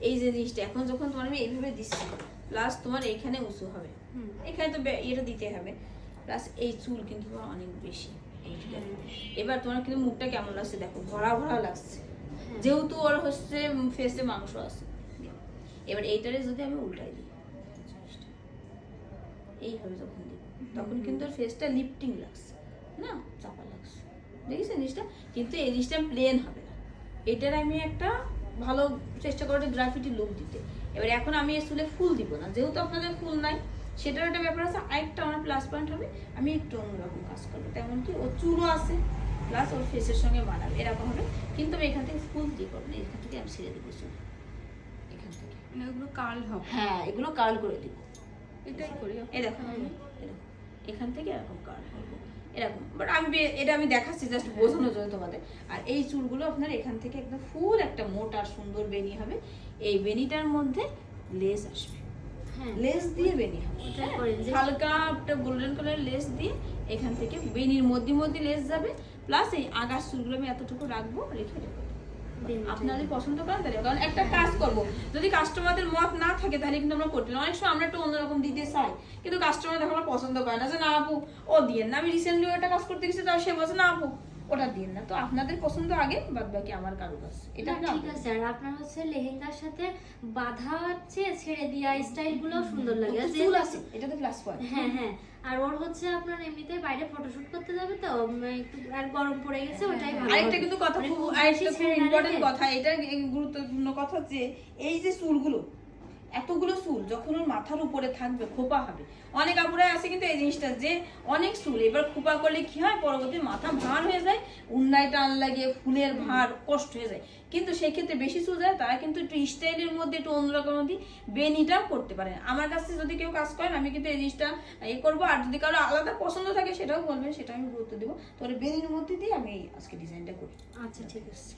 এই যে জিনিসটা এখন যখন তোমার আমি এইভাবে দিচ্ছি, প্লাস তোমার এইখানে উঁচু হবে, এখানে তো এটা দিতে হবে, প্লাস এই চুল কিন্তু অনেক বেশি। এবার তোমার কিন্তু মুখটা কেমন লাগছে দেখো, ভরা ভরা লাগছে, যেহেতু ওর হচ্ছে ফেসে মাংস আছে। এবার এইটারে যদি আমি উল্টাই দিই এইভাবে যখন দিই, তখন কিন্তু ওর ফেসটা লিফটিং লাগছে না, চাপা লাগছে, দেখেছেন জিনিসটা? কিন্তু এই জিনিসটা প্লেন হবে না, এটার আমি একটা ভালো চেষ্টা করতে গ্রাফিটি লুক দিতে। এবার এখন আমি এই চুলে ফুল দিব না, যেহেতু আপনাদের ফুল নাই, সেটার একটা ব্যাপার আছে। আরেকটা আমার প্লাস পয়েন্ট হবে, আমি একটু অন্যরকম কাজ করবো, তেমন কি ওর চুলও আছে, প্লাস ওর ফেসের সঙ্গে মানাবে, এরকম হবে। কিন্তু আমি এখান থেকে ফুল দিয়ে করবো না, এখান থেকে আমি ছেড়ে দিব চুল, এখান থেকে এগুলো কার্ল হবে। হ্যাঁ, এগুলো কার্ল করে দিব, এটাই করি। এই দেখো এখান থেকে এরকম কার্ল করবো এরকম। বাট আমি এটা আমি দেখাচ্ছি জাস্ট বোঝানোর জন্য তোমাদের। আর এই চুলগুলো আপনার এখান থেকে একদম ফুল একটা মোটা সুন্দর বেনি হবে, এই বেনিটার মধ্যে লেস আসবে, লেস দিয়ে বেনি হবে, হালকা একটা গোল্ডেন কালার লেস দিয়ে এখান থেকে বেনির মধ্যে মধ্যে লেস যাবে, প্লাস এই আগার চুলগুলো আমি এতটুকু রাখবো, রেখে দেবো। আপনাদের পছন্দ করেন তাহলে, কারণ একটা কাজ করবো, যদি কাস্টমারদের মত না থাকে তাহলে কিন্তু আমরা করতে না, অনেক সময় আমরা একটু অন্যরকম দিতে চাই, কিন্তু কাস্টমার দেখো পছন্দ করে না, যে না আপু ও দিয়ে না, আমি রিসেন্টলি একটা কাজ করতে গেছি, তাও সে বলছে না আপু ওটা দিয়ে না। তো আপনাদের পছন্দ আগে, বাদ বাকি আমার কারুকাজ। এটা ঠিক আছে। আর আপনার হচ্ছে লেহেঙ্গার সাথে বাঁধা হচ্ছে ছেড়ে দেওয়া স্টাইল গুলো সুন্দর লাগে, চুল আছে, এটা তো প্লাস পয়েন্ট। হ্যাঁ হ্যাঁ। আর ওর হচ্ছে আপনার এমনিতে বাইরে ফটোশুট করতে যাবে তো, একটু আর গরম পড়ে গেছে, ওটাই ভালো। আরেকটা কিন্তু কথা, আরেকটা খুব ইম্পর্টেন্ট কথা, এটা গুরুত্বপূর্ণ কথা, যে এই যে চুলগুলো, এতগুলো চুল যখন ওর মাথার উপরে থাকবে, খোপা হবে। অনেক আপুরাই আছে কিন্তু এই জিনিসটা, যে অনেক চুল এবার খোপা করলে কি হয়, পরবর্তী মাথা ভার হয়ে যায়, উন্নায় টান লাগে, ফুলের ভার কষ্ট হয়ে যায়। কিন্তু সেই ক্ষেত্রে বেশি চুল যায়, তারা কিন্তু একটু স্টাইলের মধ্যে একটু অন্যরকম বেনিটা করতে পারে। আমার কাছে যদি কেউ কাজ করেন, আমি কিন্তু এই জিনিসটা করবো। আর যদি কারো আলাদা পছন্দ থাকে সেটাও বলবেন, সেটা আমি গুরুত্ব দেবো। তাহলে বেনির মধ্যে দিয়ে আমি আজকে ডিজাইনটা করি। আচ্ছা ঠিক আছে।